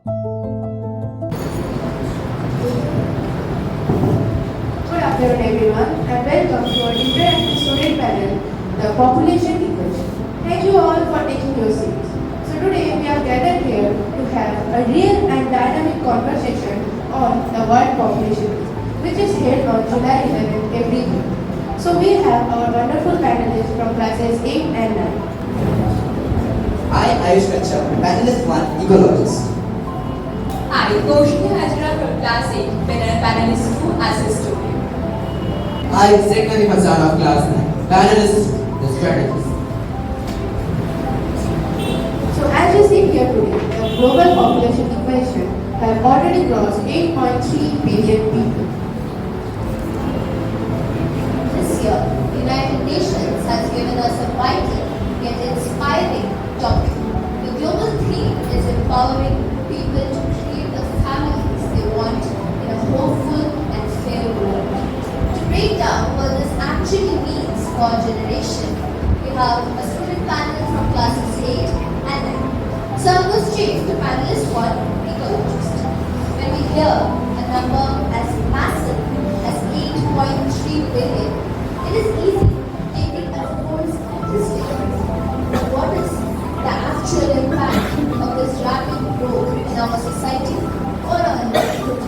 Good afternoon everyone and welcome to our interactive student panel, the population equation. Thank you all for taking your seats. So today we are gathered here to have a real and dynamic conversation on the world population which is held on July 11th every year. So we have our wonderful panelists from classes 8 and 9. I, Ayush Kachcha, panelist 1, ecologist. Hi, Koshni Hajra from class 8, panelist 2, assistant. I, Zekari Hazan of class 9, panelist, the strategist. So as we see here today, the global population equation have already crossed 8.3 billion people. This year, United Nations has given us a vital yet inspiring topic. The global theme is empowering people to create the families they want in a hopeful and fair world. To break down what this actually means for our generation, we have a student panel from classes 8 and 9. So I'm going to change to panelist 1, ecologist. When we hear a number as massive as 8.3 billion, it is easy to take it as more statistic. But what is the actual impact of this rapid growth in our society or our neighborhood?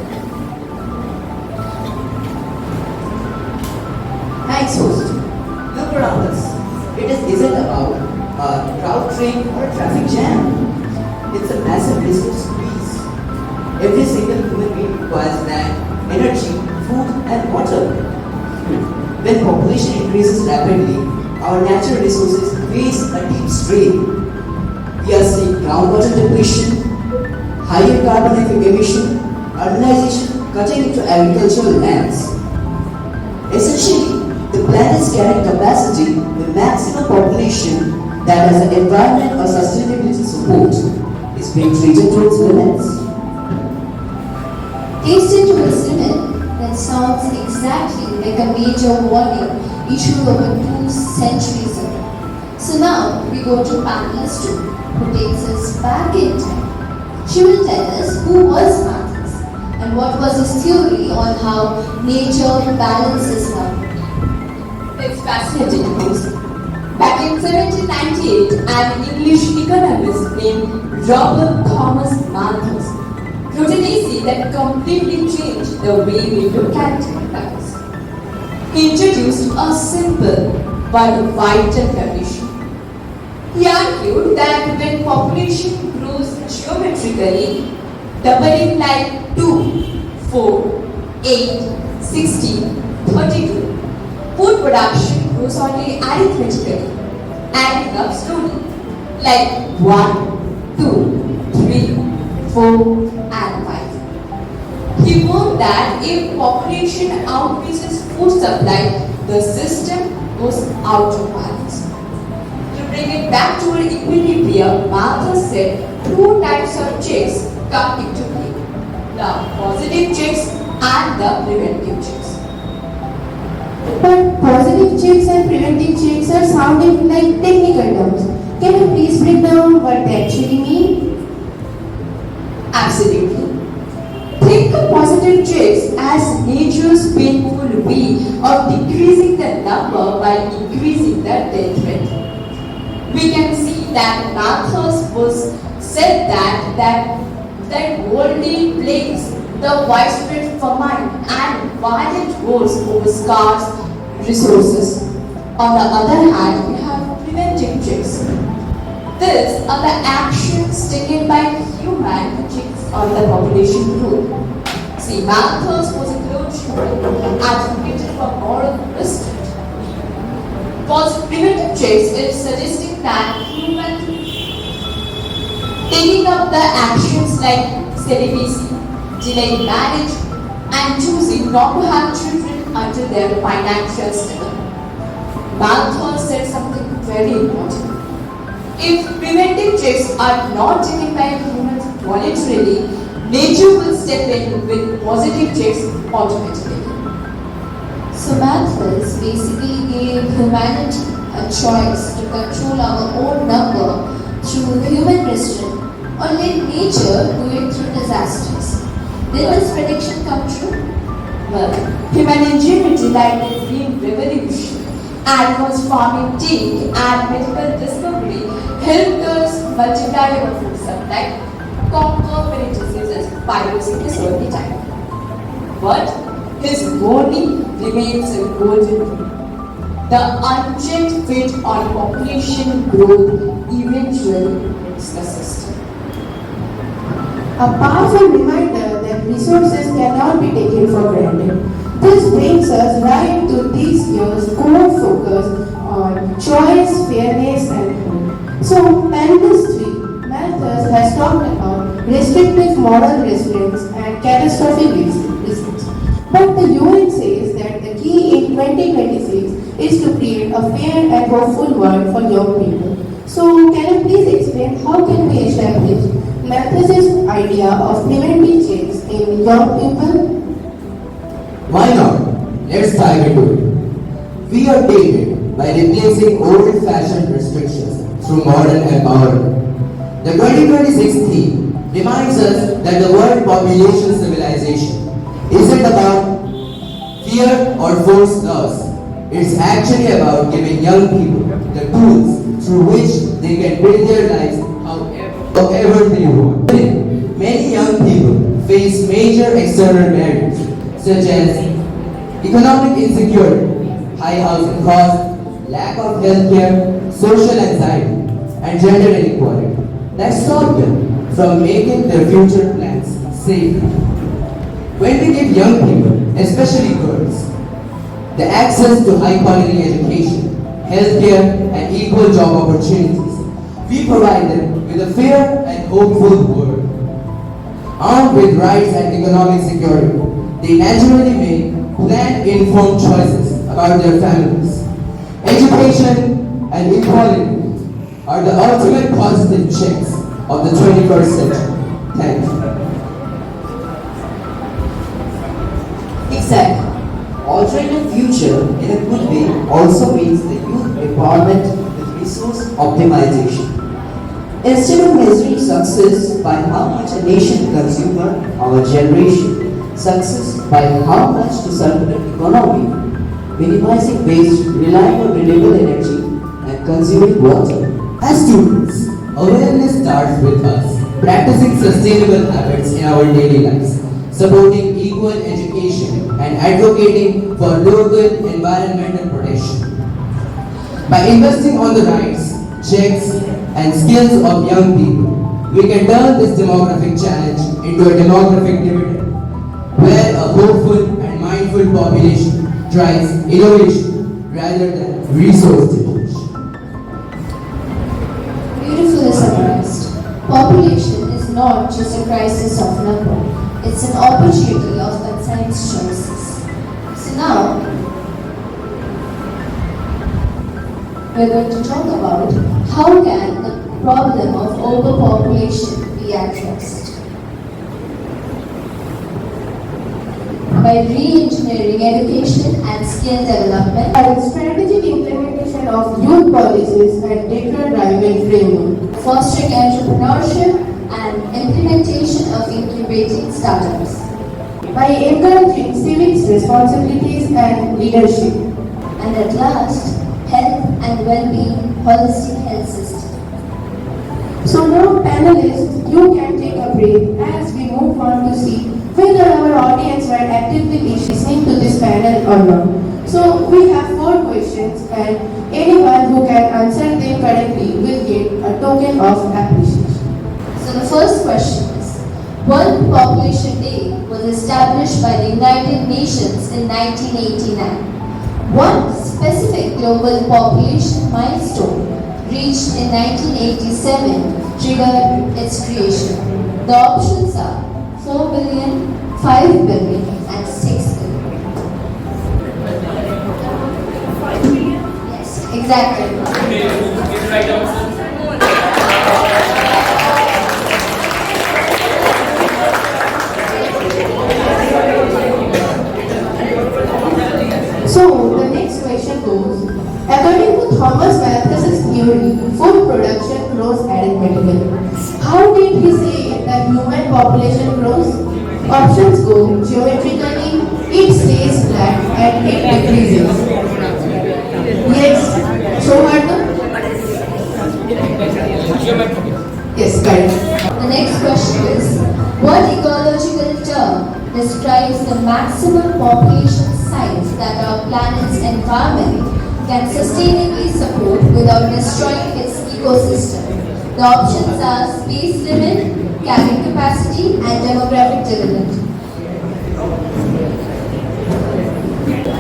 Thanks, host. Look around us. Isn't about a crowd train or a traffic jam. It's a massive resource squeeze. Every single human being requires land, energy, food, and water. When population increases rapidly, our natural resources face a deep strain. We are seeing groundwater depletion, higher carbon emission, urbanization cutting into agricultural lands. Essentially, the planet is carrying capacity with maximum population that has an environment or sustainability support is being treated to its limits. Tasted to its limit, that sounds exactly like a major warning issued over 2 centuries ago. So now we go to panelist 2, who takes us back in time. She will tell us who was Malthus and what was his theory on how nature balances love. It's fascinating, host. Back in 1798, an English economist named Robert Thomas Malthus wrote an essay that completely changed the way we look at things. He introduced a simple but vital condition. He argued that when population grows geometrically, doubling like 2, 4, 8, 16, 32, food production grows only arithmetically, adding up slowly, like 1, 2, 3, 4, and 5. He warned that if population outpaces food supply, the system goes out of balance. To bring it back to an equilibrium, Malthus said 2 types of checks come into play: the positive checks and the preventive checks. But positive checks and preventive checks are sounding like technical terms. Can you please break down what they actually mean? Absolutely. Think of positive checks as nature's painful way of decreasing the number by increasing the death rate. We can see that Malthus was said that worldly plagues, the widespread famine and violent wars over scarce resources. On the other hand, we have preventive checks. These are the actions taken by human checks on the population growth. See, Malthus was a clergyman advocated for moral restraint. For preventive checks is suggesting that human taking up the actions like celibacy, delaying marriage, and choosing not to have children until they are financially stable. Malthus said something very important. If preventive checks are not taken by humans voluntarily, nature will step in with positive checks automatically. So Malthus basically gave humanity a choice to control our own number through human restraint Only nature do it through disasters. Did this prediction come true? Well, human ingenuity like the green revolution, animals farming tea and medical discovery helped us multiply our food supply, conquer many diseases by using his early time. But his warning remains a golden rule. The unchecked weight on population growth eventually breaks the system. A powerful reminder that resources cannot be taken for granted. This brings us right to this year's core focus on choice, fairness and hope. So, panelist 3, Malthus has talked about restrictive moral restraints and catastrophic risks. But the UN says that the key in 2026 is to create a fair and hopeful world for young people. So, can you please explain how can we establish Malthus's idea of preventive change in young people? Why not? Let's dive into it. We are dated by replacing old-fashioned restrictions through modern empowerment. The 2026 theme reminds us that the world population civilization isn't about fear or forced laws. It's actually about giving young people the tools through which they can build their lives however they want. Many young people face major external barriers such as economic insecurity, high housing costs, lack of healthcare, social anxiety, and gender inequality that stop them from making their future plans safely. When we give young people, especially girls, the access to high quality education, healthcare, and equal job opportunities, we provide them with a fair and hopeful world. Armed with rights and economic security, they naturally make plan-informed choices about their families. Education and equality are the ultimate positive checks of the 21st century. Thank you. Exactly. Altering a future in a good way also means the youth empowerment with resource optimization. Instead of measuring success by how much a nation consumes, our generation success by how much to circular economy, minimizing waste, relying on renewable energy, and consuming water. As students, awareness starts with us, practicing sustainable habits in our daily lives, supporting equal education, and advocating for local environmental protection. By investing on the rights, checks, and skills of young people, we can turn this demographic challenge into a demographic dividend, where a hopeful and mindful population drives innovation rather than resource depletion. Beautifully summarized. Population is not just a crisis of number, it's an opportunity of conscious choices. So now, we're going to talk about how can the problem of overpopulation be addressed. By re-engineering education and skill development, By strategic implementation of youth policies and data-driven framework. fostering entrepreneurship and implementation of incubating startups. By encouraging civics responsibilities and leadership. And at last, health and well-being holistic health system. So now panelists, you can take a break as we move on to see whether our audience were actively listening to this panel or not. So we have 4 questions and anyone who can answer them correctly will get a token of appreciation. So the first question is, World Population Day was established by the United Nations in 1989. What specific global population milestone reached in 1987 triggered its creation? The options are 4 billion, 5 billion, and 6 billion. Yes, exactly. So the next question goes, according to Thomas Malthus's theory, food production grows arithmetically. How did his population grows? Options go geometrically, it stays flat and it decreases. Yes, so hard no? Yes, correct. The next question is, what ecological term describes the maximum population size that our planet's environment can sustainably support without destroying its ecosystem? The options are space limit, carrying capacity, and demographic dividend.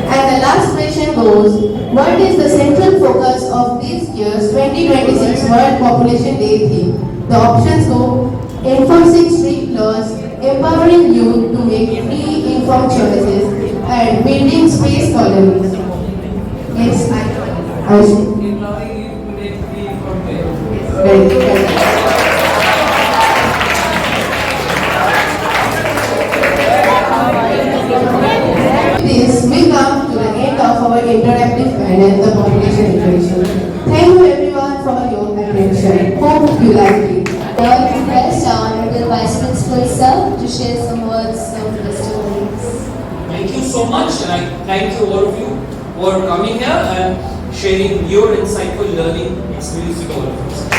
And the last question goes, what is the central focus of this year's 2026 World Population Day theme? The options go, enforcing strict laws, empowering youth to make free informed choices, and building space colonies. Yes, I see. Very good. This, we come to the end of our interactive panel, the population equation. Thank you everyone for your attention. Hope you liked it. Now I request our Honorable Vice Principal Sir to share some words of wisdom. Thank you so much, and I thank you all of you for coming here and sharing your insightful learning experience with all of us.